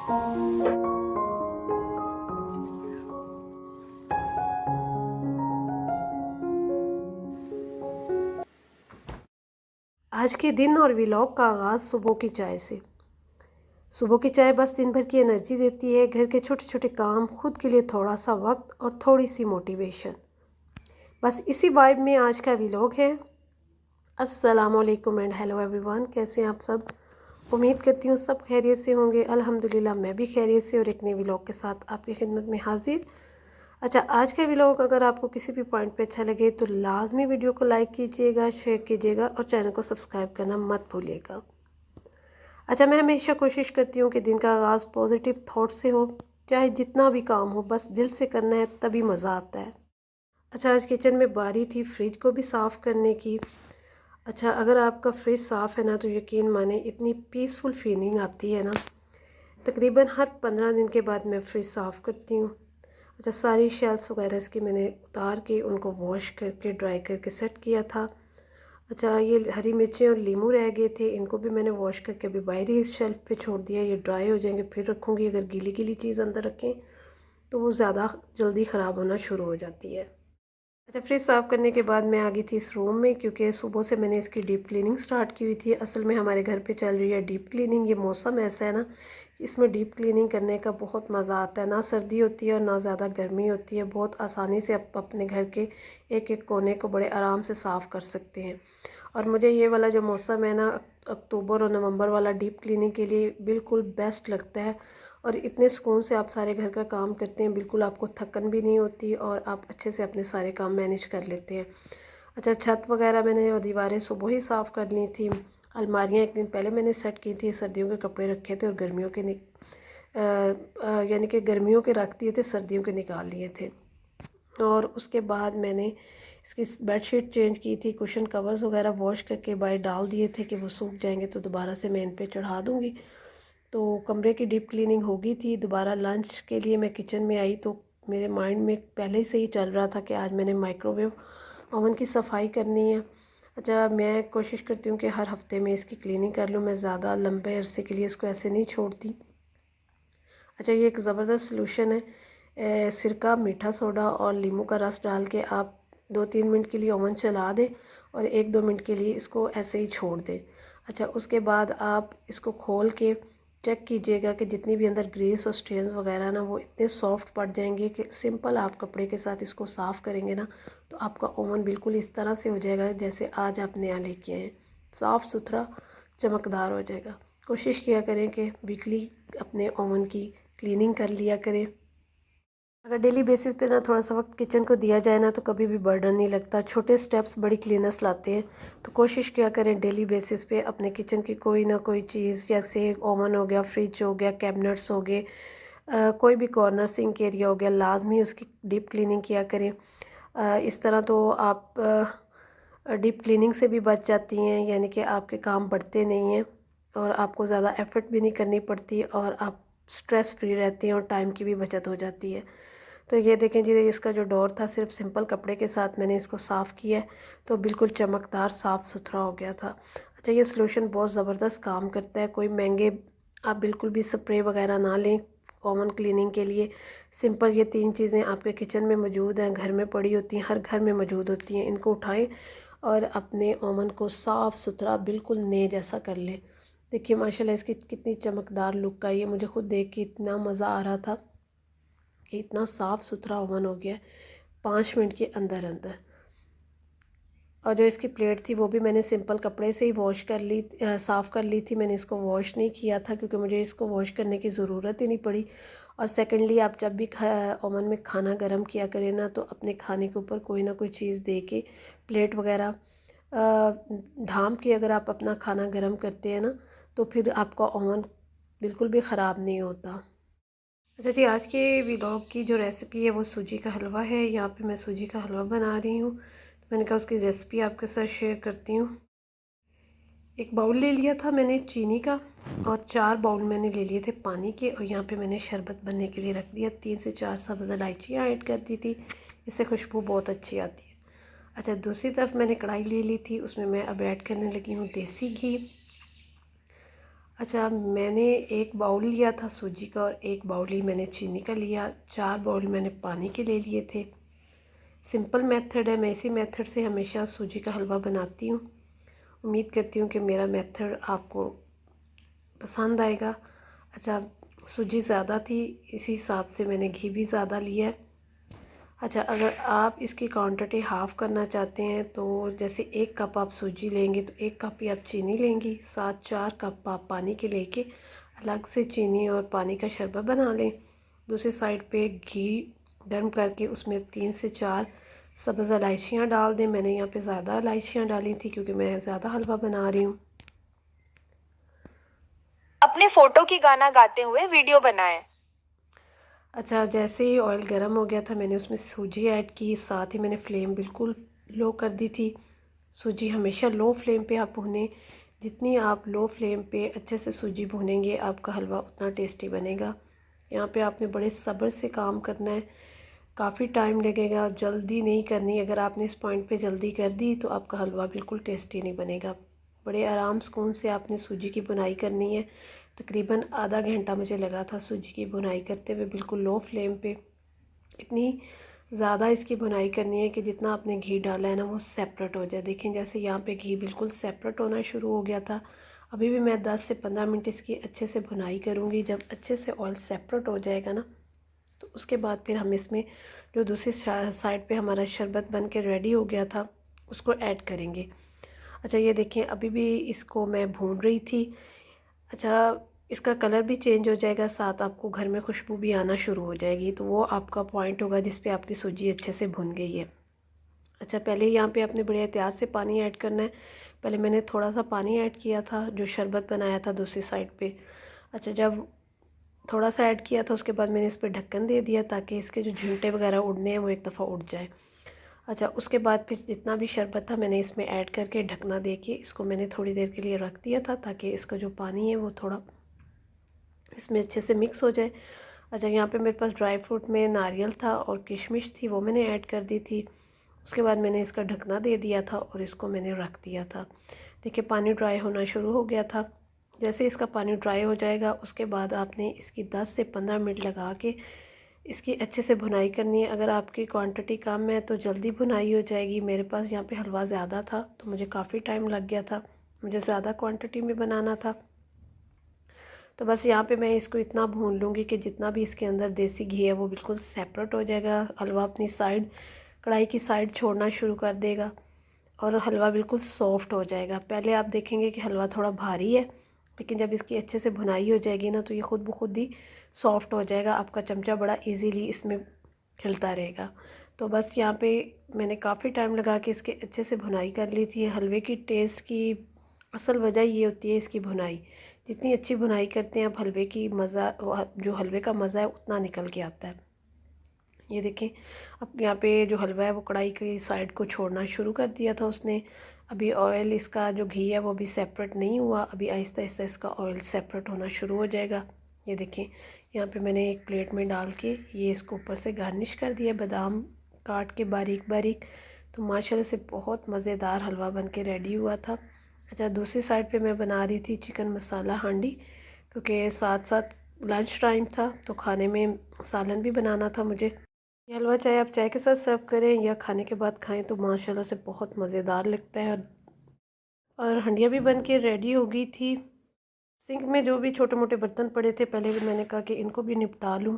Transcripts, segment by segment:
आज के दिन और व्लॉग का आगाज़ सुबह की चाय से। सुबह की चाय बस दिन भर की एनर्जी देती है, घर के छोटे छोटे काम, खुद के लिए थोड़ा सा वक्त और थोड़ी सी मोटिवेशन। बस इसी वाइब में आज का व्लॉग है। अस्सलामुअलैकुम एंड हेलो एवरीवन, कैसे हैं आप सब। उम्मीद करती हूँ सब खैरियत से होंगे। अल्हम्दुलिल्लाह मैं भी खैरियत से और एक नए व्लॉग के साथ आपकी खिदमत में हाजिर। अच्छा, आज का व्लॉग अगर आपको किसी भी पॉइंट पे अच्छा लगे तो लाजमी वीडियो को लाइक कीजिएगा, शेयर कीजिएगा और चैनल को सब्सक्राइब करना मत भूलिएगा। अच्छा, मैं हमेशा कोशिश करती हूँ कि दिन का आगाज़ पॉजिटिव थॉट से हो, चाहे जितना भी काम हो बस दिल से करना है, तभी मज़ा आता है। अच्छा, आज किचन में बारी थी फ्रिज को भी साफ़ करने की। अच्छा, अगर आपका फ्रिज साफ़ है ना तो यकीन माने इतनी पीसफुल फीलिंग आती है ना। तकरीबन हर 15 दिन के बाद मैं फ्रिज साफ़ करती हूँ। अच्छा, सारी शेल्फ्स वगैरह इसकी मैंने उतार के उनको वॉश करके ड्राई करके सेट किया था। अच्छा, ये हरी मिर्चें और लीमू रह गए थे, इनको भी मैंने वॉश करके अभी बाहर ही शेल्फ पे छोड़ दिया। ये ड्राई हो जाएंगे फिर रखूँगी। अगर गीली गीली चीज़ अंदर रखें तो वो ज़्यादा जल्दी ख़राब होना शुरू हो जाती है। अच्छा, फ्रिज साफ़ करने के बाद मैं आ गई थी इस रूम में, क्योंकि सुबह से मैंने इसकी डीप क्लीनिंग स्टार्ट की हुई थी। असल में हमारे घर पे चल रही है डीप क्लीनिंग। ये मौसम ऐसा है ना, इसमें डीप क्लीनिंग करने का बहुत मज़ा आता है। ना सर्दी होती है और ना ज़्यादा गर्मी होती है। बहुत आसानी से आप अपने घर के एक एक कोने को बड़े आराम से साफ़ कर सकते हैं। और मुझे ये वाला जो मौसम है ना, अक्टूबर और नवंबर वाला, डीप क्लीनिंग के लिए बिल्कुल बेस्ट लगता है। और इतने सुकून से आप सारे घर का काम करते हैं, बिल्कुल आपको थकन भी नहीं होती और आप अच्छे से अपने सारे काम मैनेज कर लेते हैं। अच्छा, छत वगैरह मैंने और दीवारें सुबह ही साफ़ कर ली थी। अलमारियाँ एक दिन पहले मैंने सेट की थी, सर्दियों के कपड़े रखे थे और गर्मियों के यानी कि गर्मियों के रख दिए थे, सर्दियों के निकाल लिए थे। और उसके बाद मैंने इसकी बेडशीट चेंज की थी, कुशन कवर्स वगैरह वॉश करके बाहर डाल दिए थे कि वो सूख जाएंगे तो दोबारा से मैं इन पे चढ़ा दूँगी। तो कमरे की डीप क्लीनिंग हो गई थी। दोबारा लंच के लिए मैं किचन में आई तो मेरे माइंड में पहले से ही चल रहा था कि आज मैंने माइक्रोवेव ओवन की सफाई करनी है। अच्छा, मैं कोशिश करती हूँ कि हर हफ्ते में इसकी क्लीनिंग कर लूँ। मैं ज़्यादा लंबे अरसे के लिए इसको ऐसे नहीं छोड़ती। अच्छा, ये एक ज़बरदस्त सलूशन है। सिरका, मीठा सोडा और नींबू का रस डाल के आप 2-3 मिनट के लिए ओवन चला दें और 1-2 मिनट के लिए इसको ऐसे ही छोड़ दें। अच्छा, उसके बाद आप इसको खोल के चेक कीजिएगा कि जितनी भी अंदर ग्रीस और स्टेन्स वगैरह ना, वो इतने सॉफ्ट पड़ जाएंगे कि सिंपल आप कपड़े के साथ इसको साफ़ करेंगे ना तो आपका ओवन बिल्कुल इस तरह से हो जाएगा जैसे आज आप नया लेके आए। साफ़ सुथरा चमकदार हो जाएगा। कोशिश किया करें कि वीकली अपने ओवन की क्लीनिंग कर लिया करें। अगर डेली बेसिस पे ना थोड़ा सा वक्त किचन को दिया जाए ना तो कभी भी बर्डन नहीं लगता। छोटे स्टेप्स बड़ी क्लीनेस लाते हैं। तो कोशिश किया करें डेली बेसिस पे अपने किचन की कोई ना कोई चीज़, जैसे ओवन हो गया, फ्रिज हो गया, कैबिनेट्स हो गए, कोई भी कॉर्नर सिंक एरिया हो गया, लाजमी उसकी डीप क्लीनिंग किया करें। इस तरह तो आप डीप क्लीनिंग से भी बच जाती हैं, यानी कि आपके काम बढ़ते नहीं हैं और आपको ज़्यादा एफ़र्ट भी नहीं करनी पड़ती और आप स्ट्रेस फ्री रहती हैं और टाइम की भी बचत हो जाती है। तो ये देखें जी, इसका जो डोर था सिर्फ सिंपल कपड़े के साथ मैंने इसको साफ़ किया है तो बिल्कुल चमकदार साफ़ सुथरा हो गया था। अच्छा, ये सलूशन बहुत ज़बरदस्त काम करता है। कोई महंगे आप बिल्कुल भी स्प्रे वगैरह ना लें ओवन क्लीनिंग के लिए। सिंपल ये 3 चीज़ें आपके किचन में मौजूद हैं, घर में पड़ी होती हैं, हर घर में मौजूद होती हैं। इनको उठाएं और अपने ओवन को साफ़ सुथरा बिल्कुल नए जैसा कर लें। देखिए माशाल्लाह इसकी कितनी चमकदार लुक आई है। मुझे खुद देख के इतना मज़ा आ रहा था कि इतना साफ़ सुथरा ओवन हो गया 5 मिनट के अंदर अंदर। और जो इसकी प्लेट थी वो भी मैंने सिंपल कपड़े से ही वॉश कर ली, साफ़ कर ली थी। मैंने इसको वॉश नहीं किया था क्योंकि मुझे इसको वॉश करने की ज़रूरत ही नहीं पड़ी। और सेकंडली आप जब भी ओवन में खाना गर्म किया करें ना तो अपने खाने के ऊपर कोई ना कोई चीज़ दे के, प्लेट वगैरह ढाँप के अगर आप अपना खाना गर्म करते हैं ना तो फिर आपका ओवन बिल्कुल भी ख़राब नहीं होता। अच्छा जी, आज के व्लॉग की जो रेसिपी है वो सूजी का हलवा है। यहाँ पे मैं सूजी का हलवा बना रही हूँ तो मैंने कहा उसकी रेसिपी आपके साथ शेयर करती हूँ। एक बाउल ले लिया था मैंने चीनी का और 4 बाउल मैंने ले लिए थे पानी के। और यहाँ पे मैंने शरबत बनने के लिए रख दिया। 3 से 4 सब्ज़ इलायचियाँ ऐड कर दी थी, इससे खुशबू बहुत अच्छी आती है। अच्छा, दूसरी तरफ मैंने कढ़ाई ले ली थी, उसमें मैं अब ऐड करने लगी हूँ देसी घी। अच्छा, मैंने एक बाउल लिया था सूजी का और एक बाउल ही मैंने चीनी का लिया। 4 बाउल मैंने पानी के ले लिए थे। सिंपल मेथड है, मैं इसी मेथड से हमेशा सूजी का हलवा बनाती हूँ। उम्मीद करती हूँ कि मेरा मेथड आपको पसंद आएगा। अच्छा, सूजी ज़्यादा थी, इसी हिसाब से मैंने घी भी ज़्यादा लिया है। अच्छा, अगर आप इसकी क्वांटिटी हाफ़ करना चाहते हैं तो जैसे 1 कप आप सूजी लेंगे तो 1 कप ही आप चीनी लेंगी, साथ 4 कप आप पानी के लेके अलग से चीनी और पानी का शरबत बना लें। दूसरी साइड पे घी गर्म करके उसमें 3 से 4 सब्ज़ इलायचियाँ डाल दें। मैंने यहाँ पे ज़्यादा इलायचियाँ डाली थी क्योंकि मैं ज़्यादा हलवा बना रही हूँ। अपने फोटो की गाना गाते हुए वीडियो बनाएं। अच्छा, जैसे ही ऑयल गर्म हो गया था मैंने उसमें सूजी ऐड की, साथ ही मैंने फ्लेम बिल्कुल लो कर दी थी। सूजी हमेशा लो फ्लेम पे आप भूनें। जितनी आप लो फ्लेम पे अच्छे से सूजी भूनेंगे आपका हलवा उतना टेस्टी बनेगा। यहाँ पे आपने बड़े सब्र से काम करना है, काफ़ी टाइम लगेगा, जल्दी नहीं करनी। अगर आपने इस पॉइंट पे जल्दी कर दी तो आपका हलवा बिल्कुल टेस्टी नहीं बनेगा। बड़े आराम सुकून से आपने सूजी की बुनाई करनी है। तकरीबन आधा घंटा मुझे लगा था सूजी की बुनाई करते हुए, बिल्कुल लो फ्लेम पे। इतनी ज़्यादा इसकी बुनाई करनी है कि जितना आपने घी डाला है ना वो सेपरेट हो जाए। देखें, जैसे यहाँ पे घी बिल्कुल सेपरेट होना शुरू हो गया था। अभी भी मैं 10 से 15 मिनट इसकी अच्छे से बुनाई करूँगी। जब अच्छे से ऑयल सेपरेट हो जाएगा ना तो उसके बाद फिर हम इसमें जो दूसरी साइड पे हमारा शरबत बन के रेडी हो गया था उसको ऐड करेंगे। अच्छा, ये देखें, अभी भी इसको मैं भून रही थी। अच्छा, इसका कलर भी चेंज हो जाएगा, साथ आपको घर में खुशबू भी आना शुरू हो जाएगी। तो वो आपका पॉइंट होगा जिस पे आपकी सूजी अच्छे से भुन गई है। अच्छा, पहले यहाँ पे आपने बड़े एहतियात से पानी ऐड करना है। पहले मैंने थोड़ा सा पानी ऐड किया था जो शरबत बनाया था दूसरी साइड पे। अच्छा, जब थोड़ा सा ऐड किया था उसके बाद मैंने इस पर ढक्कन दे दिया ताकि इसके जो झुंटे वगैरह उड़ने हैं वो एक दफ़ा उड़ जाए। अच्छा, उसके बाद फिर जितना भी शरबत था मैंने इसमें ऐड करके ढकना दे के इसको मैंने थोड़ी देर के लिए रख दिया था ताकि इसका जो पानी है वो थोड़ा इसमें अच्छे से मिक्स हो जाए। अच्छा, यहाँ पे मेरे पास ड्राई फ्रूट में नारियल था और किशमिश थी, वो मैंने ऐड कर दी थी। उसके बाद मैंने इसका ढकना दे दिया था और इसको मैंने रख दिया था। देखिए, पानी ड्राई होना शुरू हो गया था। जैसे इसका पानी ड्राई हो जाएगा उसके बाद आपने इसकी 10 से 15 मिनट लगा के इसकी अच्छे से भुनाई करनी है। अगर आपकी क्वांटिटी कम है तो जल्दी भुनाई हो जाएगी। मेरे पास यहाँ पे हलवा ज़्यादा था तो मुझे काफ़ी टाइम लग गया था, मुझे ज़्यादा क्वांटिटी में बनाना था। तो बस यहाँ पे मैं इसको इतना भून लूँगी कि जितना भी इसके अंदर देसी घी है वो बिल्कुल सेपरेट हो जाएगा। हलवा अपनी साइड, कढ़ाई की साइड छोड़ना शुरू कर देगा और हलवा बिल्कुल सॉफ्ट हो जाएगा। पहले आप देखेंगे कि हलवा थोड़ा भारी है, लेकिन जब इसकी अच्छे से भुनाई हो जाएगी ना तो ये ख़ुद ब खुद ही सॉफ्ट हो जाएगा। आपका चमचा बड़ा इजीली इसमें हिलता रहेगा। तो बस यहाँ पे मैंने काफ़ी टाइम लगा के इसके अच्छे से भुनाई कर ली थी। हलवे की टेस्ट की असल वजह ये होती है इसकी भुनाई। जितनी अच्छी भुनाई करते हैं आप हलवे की मज़ा, जो हलवे का मज़ा है उतना निकल के आता है। ये देखें, अब यहाँ पे जो हलवा है वो कढ़ाई की साइड को छोड़ना शुरू कर दिया था उसने। अभी ऑयल, इसका जो घी है वो भी सेपरेट नहीं हुआ, अभी आहिस्ता आहिस्ता इसका ऑयल सेपरेट होना शुरू हो जाएगा। ये देखें, यहाँ पे मैंने एक प्लेट में डाल के ये इसको ऊपर से गार्निश कर दिया बादाम काट के बारीक बारीक। तो माशाल्लाह से बहुत मज़ेदार हलवा बन के रेडी हुआ था। अच्छा, दूसरी साइड पे मैं बना रही थी चिकन मसाला हांडी, क्योंकि साथ साथ लंच टाइम था तो खाने में सालन भी बनाना था मुझे। ये हलवा चाहे आप चाय के साथ सर्व करें या खाने के बाद खाएं तो माशाल्लाह से बहुत मज़ेदार लगता है। और हंडिया भी बन के रेडी हो गई थी। सिंक में जो भी छोटे मोटे बर्तन पड़े थे पहले भी मैंने कहा कि इनको भी निपटा लूँ।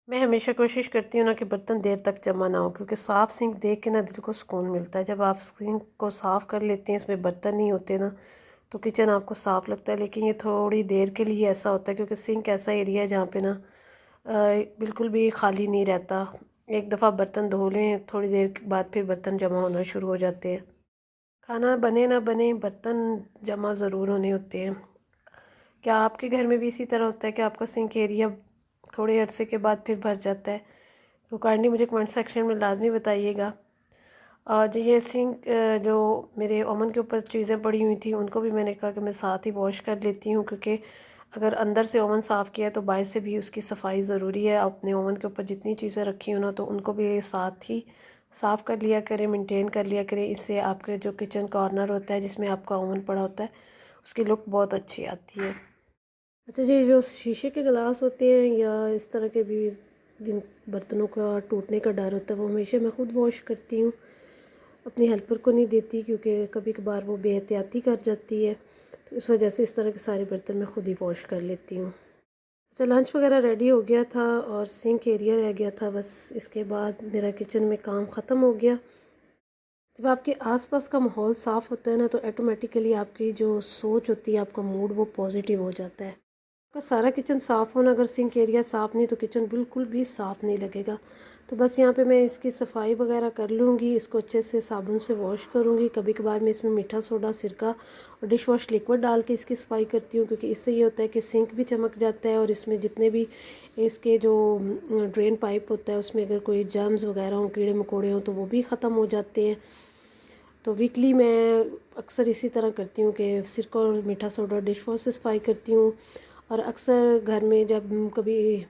मैं हमेशा कोशिश करती हूँ ना कि बर्तन देर तक जमा ना हो, क्योंकि साफ़ सिंक देख के ना दिल को सुकून मिलता है। जब आप सिंक को साफ़ कर लेते हैं, इसमें बर्तन नहीं होते ना, तो किचन आपको साफ़ लगता है। लेकिन ये थोड़ी देर के लिए ऐसा होता है क्योंकि सिंक ऐसा एरिया है जहाँ पे ना बिल्कुल भी खाली नहीं रहता। एक दफ़ा बर्तन धो लें, थोड़ी देर के बाद फिर बर्तन जमा होना शुरू हो जाते हैं। खाना बने ना बने, बर्तन जमा ज़रूर होने होते हैं। क्या आपके घर में भी इसी तरह होता है कि आपका सिंक एरिया थोड़े अरसे के बाद फिर भर जाता है? तो काइंडली मुझे कमेंट सेक्शन में लाजमी बताइएगा। और जो ये सिंक, जो मेरे ओवन के ऊपर चीज़ें पड़ी हुई थी उनको भी मैंने कहा कि मैं साथ ही वॉश कर लेती हूँ, क्योंकि अगर अंदर से ओवन साफ़ किया है तो बाहर से भी उसकी सफाई ज़रूरी है। अपने ओवन के ऊपर जितनी चीज़ें रखी हो ना तो उनको भी साथ ही साफ़ कर लिया करें, मेंटेन कर लिया करें। इससे आपके जो किचन कॉर्नर होता है जिसमें आपका ओवन पड़ा होता है उसकी लुक बहुत अच्छी आती है। अच्छा जी, जो शीशे के गिलास होते हैं या इस तरह के भी जिन बर्तनों का टूटने का डर होता है, वो हमेशा मैं ख़ुद वॉश करती हूँ, अपनी हेल्पर को नहीं देती, क्योंकि कभी कभार वो बेहतियाती कर जाती है। तो इस वजह से इस तरह के सारे बर्तन मैं ख़ुद ही वॉश कर लेती हूँ। अच्छा, लंच वगैरह रेडी हो गया था और सिंक एरिया रह गया था, बस इसके बाद मेरा किचन में काम ख़त्म हो गया। जब आपके आसपास का माहौल साफ़ होता है ना, तो ऑटोमेटिकली आपकी जो सोच होती है, आपका मूड वो पॉजिटिव हो जाता है। आपका सारा किचन साफ़ होना, अगर सिंक एरिया साफ़ नहीं तो किचन बिल्कुल भी साफ़ नहीं लगेगा। तो बस यहाँ पे मैं इसकी सफाई वगैरह कर लूँगी, इसको अच्छे से साबुन से वॉश करूँगी। कभी कभार मैं इसमें मीठा सोडा, सिरका और डिश वॉश लिक्विड डाल के इसकी सफाई करती हूँ, क्योंकि इससे ये होता है कि सिंक भी चमक जाता है और इसमें जितने भी इसके जो ड्रेन पाइप होता है उसमें अगर कोई जर्म्स वगैरह हों, कीड़े मकोड़े हों, तो वो भी ख़त्म हो जाते हैं। तो वीकली मैं अक्सर इसी तरह करती हूँ कि सिरका और मीठा सोडा डिश वॉश से सफाई करती हूँ। और अक्सर घर में जब कभी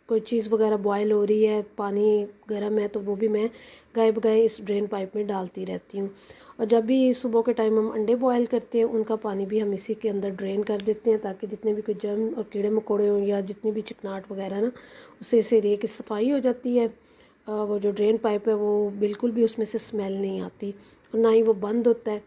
कोई चीज़ वगैरह बॉयल हो रही है, पानी गर्म है, तो वो भी मैं गाये बगाए इस ड्रेन पाइप में डालती रहती हूँ। और जब भी सुबह के टाइम हम अंडे बॉयल करते हैं, उनका पानी भी हम इसी के अंदर ड्रेन कर देते हैं, ताकि जितने भी कोई जर्म और कीड़े मकोड़े हों या जितनी भी चिकनाहट वगैरह ना, उससे इस एरिया की सफाई हो जाती है। वो जो ड्रेन पाइप है वो बिल्कुल भी उसमें से स्मेल नहीं आती और ना ही वो बंद होता है।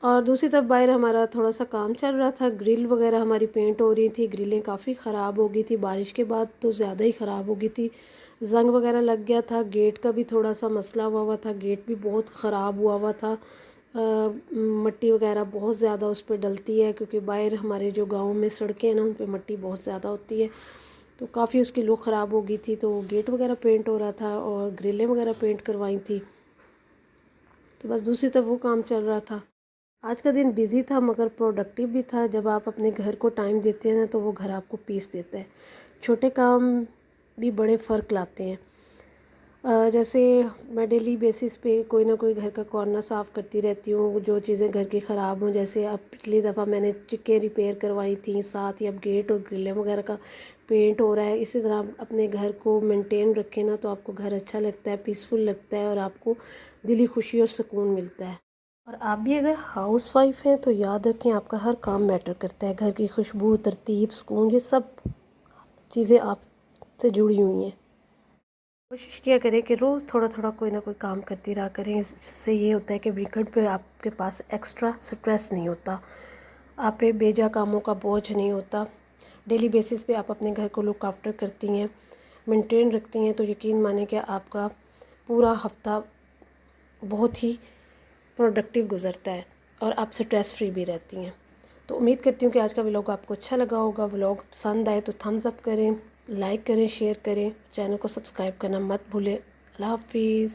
और दूसरी तरफ बाहर हमारा थोड़ा सा काम चल रहा था, ग्रिल वगैरह हमारी पेंट हो रही थी। ग्रिलें काफ़ी ख़राब हो गई थी, बारिश के बाद तो ज़्यादा ही ख़राब हो गई थी, जंग वगैरह लग गया था। गेट का भी थोड़ा सा मसला हुआ था, गेट भी बहुत ख़राब हुआ था। मिट्टी वगैरह बहुत ज़्यादा उस पर डलती है, क्योंकि बाहर हमारे जो गाँव में सड़कें हैं ना, उन पर मिट्टी बहुत ज़्यादा होती है, तो काफ़ी उसकी लुक ख़राब हो गई थी। तो गेट वगैरह पेंट हो रहा था और ग्रिलें वगैरह पेंट करवाई थी, तो बस दूसरी तरफ वो काम चल रहा था। आज का दिन बिज़ी था मगर प्रोडक्टिव भी था। जब आप अपने घर को टाइम देते हैं ना, तो वो घर आपको पीस देता है। छोटे काम भी बड़े फ़र्क लाते हैं। जैसे मैं डेली बेसिस पे कोई ना कोई घर का कॉर्नर साफ़ करती रहती हूँ, जो चीज़ें घर की ख़राब हों। जैसे अब पिछली दफ़ा मैंने चिक्कें रिपेयर करवाई थी, साथ ही अब गेट और ग्रिलें वगैरह का पेंट हो रहा है। इसी तरह आप अपने घर को मेंटेन रखें ना, तो आपको घर अच्छा लगता है, पीसफुल लगता है और आपको दिली खुशी और सुकून मिलता है। और आप भी अगर हाउस वाइफ हैं तो याद रखें, आपका हर काम मैटर करता है। घर की खुशबू, तरतीब, सुकून, ये सब चीज़ें आपसे जुड़ी हुई हैं। कोशिश किया करें कि रोज़ थोड़ा थोड़ा कोई ना कोई काम करती रहा करें। इससे ये होता है कि वीकेंड पे आपके पास एक्स्ट्रा स्ट्रेस नहीं होता, आप पे बेजा कामों का बोझ नहीं होता। डेली बेसिस पे आप अपने घर को लुक आफ्टर करती हैं, मेंटेन रखती हैं, तो यकीन माने कि आपका पूरा हफ्ता बहुत ही प्रोडक्टिव गुजरता है और आप स्ट्रेस फ्री भी रहती हैं। तो उम्मीद करती हूँ कि आज का व्लॉग आपको अच्छा लगा होगा। व्लॉग पसंद आए तो थम्स अप करें, लाइक करें, शेयर करें, चैनल को सब्सक्राइब करना मत भूलें। अल्लाह हाफिज़।